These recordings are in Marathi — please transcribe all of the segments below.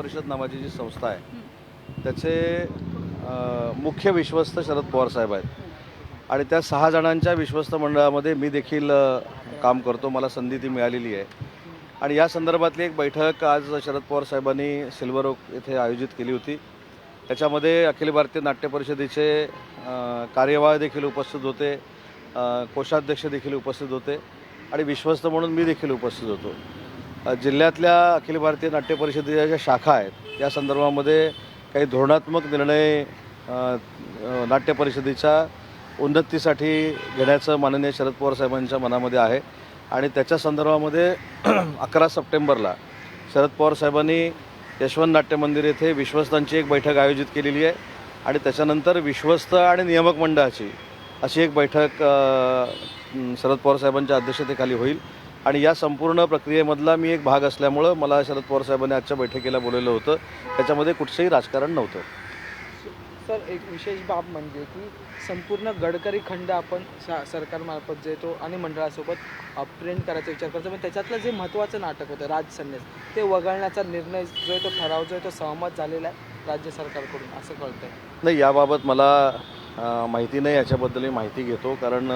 परिषद नावाची जी संस्था आहे त्याचे मुख्य विश्वस्त शरद पवार साहेब आहेत आणि त्या 6 जणांच्या विश्वस्त मंडळामध्ये मी देखील काम करतो. मला संधी ती मिळालेली आहे आणि या संदर्भातली एक बैठक आज शरद पवार साहेबांनी सिल्वर ओक येथे आयोजित केली होती. त्याच्यामध्ये अखिल भारतीय नाट्य परिषदेचे कार्यवाह देखील उपस्थित होते, कोषाध्यक्ष देखील उपस्थित होते आणि विश्वस्त म्हणून मी देखील उपस्थित होतो. जिल्ह्यातल्या अखिल भारतीय नाट्य परिषदेच्या ज्या शाखा आहेत या संदर्भामध्ये काही धोरणात्मक निर्णय नाट्य परिषदेच्या उन्नतीसाठी घेण्याचं माननीय शरद पवार साहेबांच्या मनामध्ये आहे आणि त्याच्या संदर्भामध्ये 11 सप्टेंबरला शरद पवार साहेबांनी यशवंत नाट्य मंदिर येथे विश्वस्तांची एक बैठक आयोजित केलेली आहे आणि त्याच्यानंतर विश्वस्त आणि नियामक मंडळाची अशी एक बैठक शरद पवार साहेबांच्या अध्यक्षतेखाली होईल आणि या संपूर्ण प्रक्रियेमधला मी एक भाग असल्यामुळं मला शरद पवार साहेबांनी आजच्या बैठकीला बोलवलं होतं. त्याच्यामध्ये कुठचंही राजकारण नव्हतं. सर, एक विशेष बाब म्हणजे की संपूर्ण गडकरी खंड आपण सरकारमार्फत जे तो आणि मंडळासोबत प्रिंट करायचा विचार करतो, पण त्याच्यातलं जे महत्त्वाचं नाटक होतं राजसन्यास ते वगळण्याचा निर्णय जो आहे तो ठराव जो आहे तो सहमत झालेला आहे राज्य सरकारकडून असं कळतं आहे. नाही, याबाबत मला माहिती नाही. याच्याबद्दल मी माहिती घेतो कारण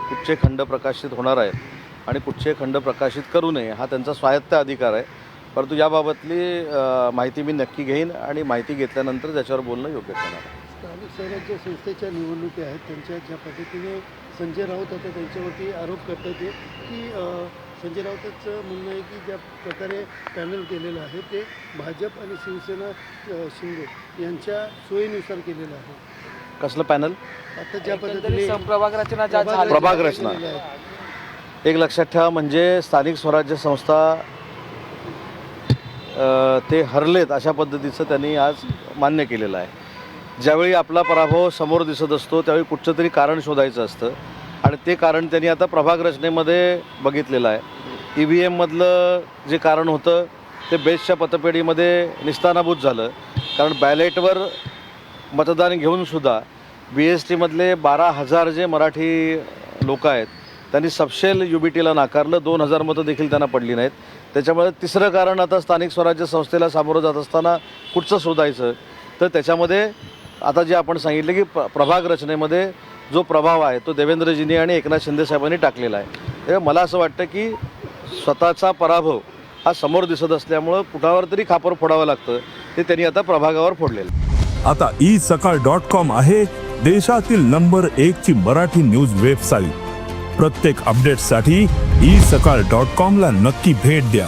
कुठचे खंड प्रकाशित होणार आहेत आणि कुठचे खंड प्रकाशित करू नये हा त्यांचा स्वायत्त अधिकार आहे. परंतु याबाबतली माहिती मी नक्की घेईन आणि माहिती घेतल्यानंतर त्याच्यावर बोलणं योग्य ठरणार. स्थानिक स्वराज्य संस्थेच्या निवडणुकी आहेत त्यांच्या ज्या पद्धतीने संजय राऊत आता त्यांच्यावरती आरोप करतात की संजय राऊतांचं म्हणणं आहे की ज्या प्रकारे पॅनल केलेलं आहे ते भाजप आणि शिवसेना शिंदे यांच्या सोयीनुसार केलेलं आहे. कसलं पॅनल? आता ज्या पद्धतीने प्रभाग रचना प्रभाग रचना एक लक्षात ठेवा, म्हणजे स्थानिक स्वराज्य संस्था ते हरलेत अशा पद्धतीचं त्यांनी आज मान्य केलेलं आहे. ज्यावेळी आपला पराभव समोर दिसत असतो त्यावेळी कुठचं तरी कारण शोधायचं असतं आणि ते कारण त्यांनी आता प्रभाग रचनेमध्ये बघितलेलं आहे. EVMमधलं जे कारण होतं ते बेस्टच्या पतपेढीमध्ये निस्तानाभूत झालं कारण बॅलेटवर मतदान घेऊनसुद्धा BSTमधले 12,000 जे मराठी लोक आहेत त्यांनी सबशेल UBTला नाकारलं. 2,000 मतं देखील त्यांना पडली नाहीत. त्याच्यामुळे तिसरं कारण आता स्थानिक स्वराज्य संस्थेला सामोरं जात असताना कुठचं शोधायचं, तर त्याच्यामध्ये आता जे आपण सांगितलं की प्रभाग रचनेमध्ये जो प्रभाव आहे तो देवेंद्रजींनी आणि एकनाथ शिंदे साहेबांनी टाकलेला आहे. तेव्हा मला असं वाटतं की स्वतःचा पराभव हा समोर दिसत असल्यामुळं कुठावर तरी खापर फोडावं लागतं, ते त्यांनी आता प्रभागावर फोडलेलं. आता isakal.com आहे देशातील नंबर 1 ची मराठी न्यूज वेबसाईट. प्रत्येक अपडेटसाठी isakal.com ला नक्की भेट द्या.